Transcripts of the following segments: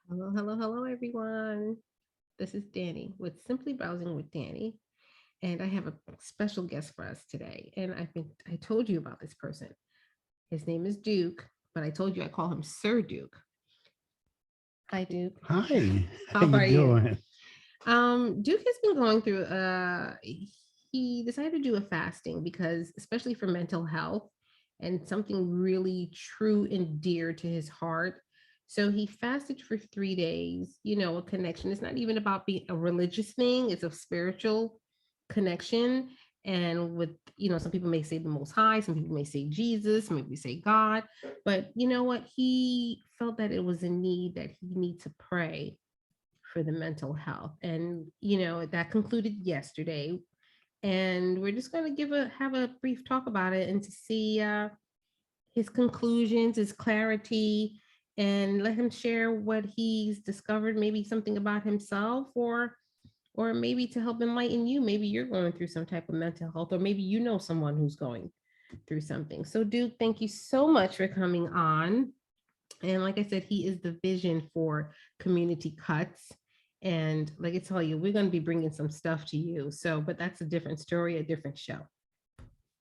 Hello, hello, hello, everyone. This is Danny with Simply Browsing with Danny, and I have a special guest for us today. And I told you about this person. His name is Duke, but I told you I call him Sir Duke. Hi, Duke. Hi, how How you are you? doing? Duke has been going through. He decided to do a fasting because, especially for mental health, and something really true and dear to his heart. So he fasted for 3 days. A connection. It's not even about being a religious thing; it's a spiritual connection. And with some people may say the Most High, some people may say Jesus, maybe say God, but you know what? He felt that it was a need that he need to pray for the mental health. And that concluded yesterday. And we're just going to give a have a brief talk about it and to see his conclusions, his clarity, and let him share what he's discovered, maybe something about himself, or maybe to help enlighten you. Maybe you're going through some type of mental health, or maybe you know someone who's going through something. So Duke, thank you so much for coming on. And like I said, he is the vision for Community Cuts. And like I tell you, we're going to be bringing some stuff to you. So, but that's a different story, a different show.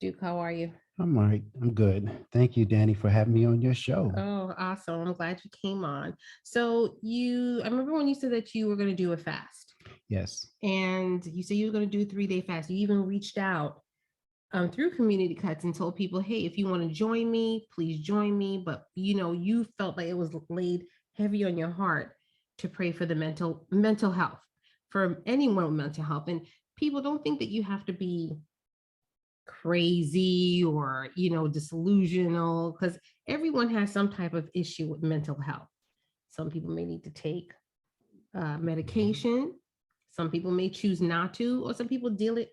Duke, how are you? I'm all right. I'm good. Thank you, Danny, for having me on your show. Oh, awesome. I'm glad you came on. So, I remember when you said that you were going to do a fast Yes. and you said you were going to do a 3 day fast. You even reached out through Community Cuts and told people, hey, if you want to join me, please join me. But you felt like it was laid heavy on your heart to pray for the mental health for anyone with mental health. And people don't think that you have to be crazy or disillusional, because everyone has some type of issue with mental health. Some people may need to take medication. Some people may choose not to, or some people deal it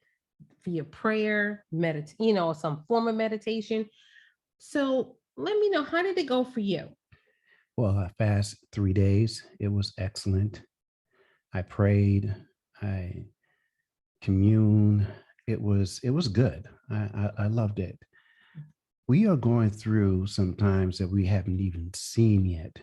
via prayer, some form of meditation. So let me know, how did it go for you? Well, I fast 3 days. It was excellent. I prayed. I communed. It was good. I loved it. We are going through some times that we haven't even seen yet.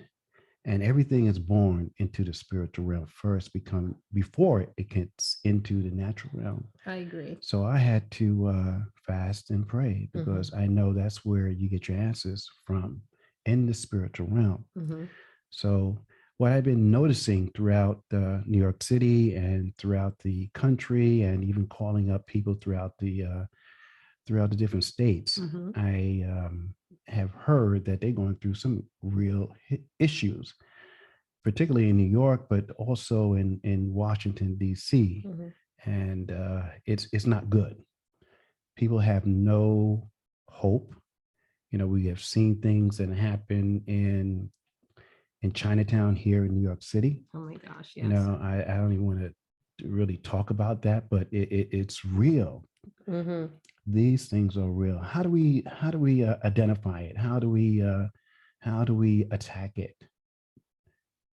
And everything is born into the spiritual realm first, become before it gets into the natural realm. I agree. So I had to fast and pray Mm-hmm. because I know that's where you get your answers from in the spiritual realm. Mm-hmm. So what I've been noticing throughout New York City and throughout the country, and even calling up people throughout the different states, Mm-hmm. I have heard that they're going through some real issues, particularly in New York, but also in Washington D.C. Mm-hmm. And it's not good. People have no hope. We have seen things that happen in Chinatown here in New York City. Oh my gosh, yes. I don't even want to really talk about that, but it's real. Mm-hmm. These things are real. How do we identify it? How do we attack it?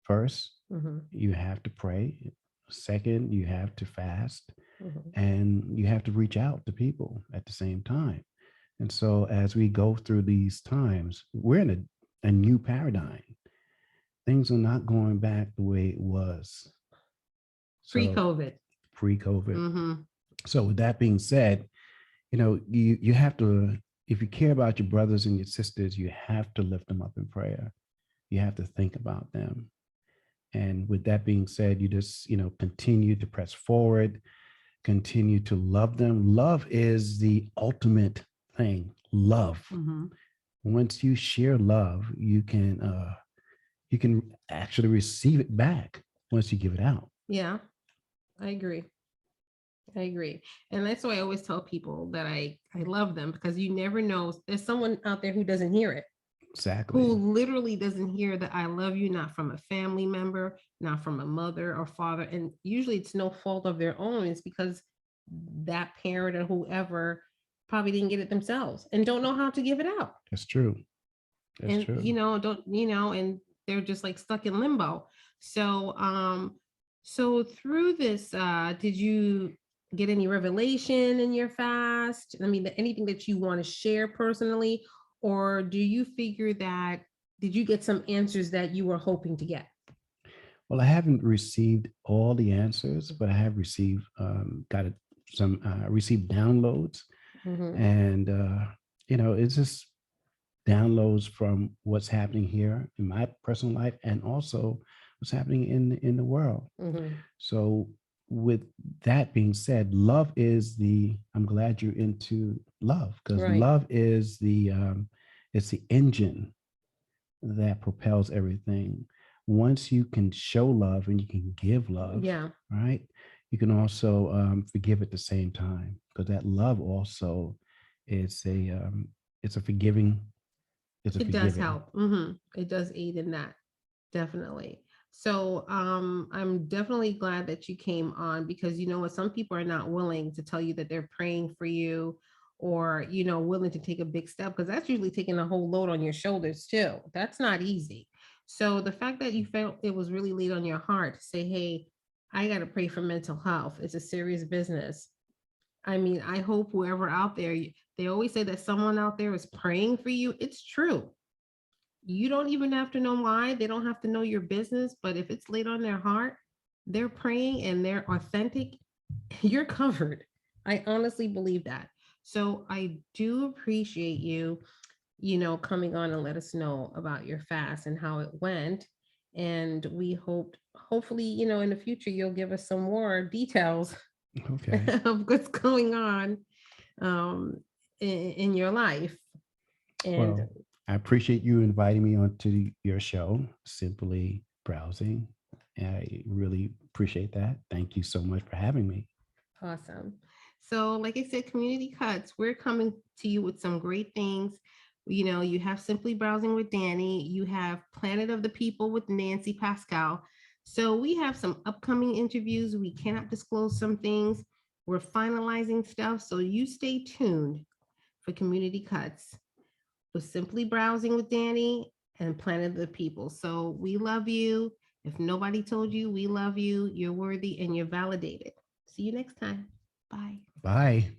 First, Mm-hmm. you have to pray. Second, you have to fast, Mm-hmm. and you have to reach out to people at the same time. And so, as we go through these times, we're in a new paradigm. Things are not going back the way it was. So, Pre-COVID. pre COVID. Mm-hmm. So, with that being said, you have to, if you care about your brothers and your sisters, you have to lift them up in prayer. You have to think about them. And with that being said, you just, continue to press forward, continue to love them. Love is the ultimate thing. Love. Mm-hmm. Once you share love, you can actually receive it back once you give it out. Yeah, I agree. I agree. And that's why I always tell people that I love them, because you never know. There's someone out there who doesn't hear it, who Exactly. literally doesn't hear that I love you, not from a family member, not from a mother or father. And usually it's no fault of their own. It's because that parent or whoever probably didn't get it themselves and don't know how to give it out. That's true. That's And true. don't and they're just like stuck in limbo. So through this, did you get any revelation in your fast? I mean, anything that you want to share personally, or do you figure that, did you get some answers that you were hoping to get? Well, I haven't received all the answers, but I have received got some received downloads, Hmm. and it's just downloads from what's happening here in my personal life, and also what's happening in the world. Hmm. So, with that being said, love is the. I'm glad you're into love, because Right. love is the it's the engine that propels everything. Once you can show love and you can give love, Yeah, right? You can also forgive at the same time, because that love also is it's a forgiving, it's a it does forgiving. help. It does aid in that. Definitely. So I'm definitely glad that you came on because you know what, some people are not willing to tell you that they're praying for you or willing to take a big step because that's usually taking a whole load on your shoulders too. That's not easy. So the fact that you felt it was really laid on your heart to say, hey, I got to pray for mental health. It's a serious business. I mean, I hope whoever out there, they always say that someone out there is praying for you. It's true. You don't even have to know why. They don't have to know your business, but if it's laid on their heart, they're praying and they're authentic, you're covered. I honestly believe that. So I do appreciate you, coming on and let us know about your fast and how it went. And we hopefully, in the future, you'll give us some more details Okay. of what's going on um, in your life. And Well, I appreciate you inviting me onto your show, Simply Browsing. I really appreciate that. Thank you so much for having me. awesome. So, like I said, Community Cuts, we're coming to you with some great things. You have Simply Browsing with Danny, you have Planet of the People with Nancy Pascal. So, we have some upcoming interviews. We cannot disclose some things. We're finalizing stuff. So, you stay tuned for Community Cuts with Simply Browsing with Danny and Planet of the People. So, we love you. If nobody told you, we love you. You're worthy and you're validated. See you next time. Bye. Bye.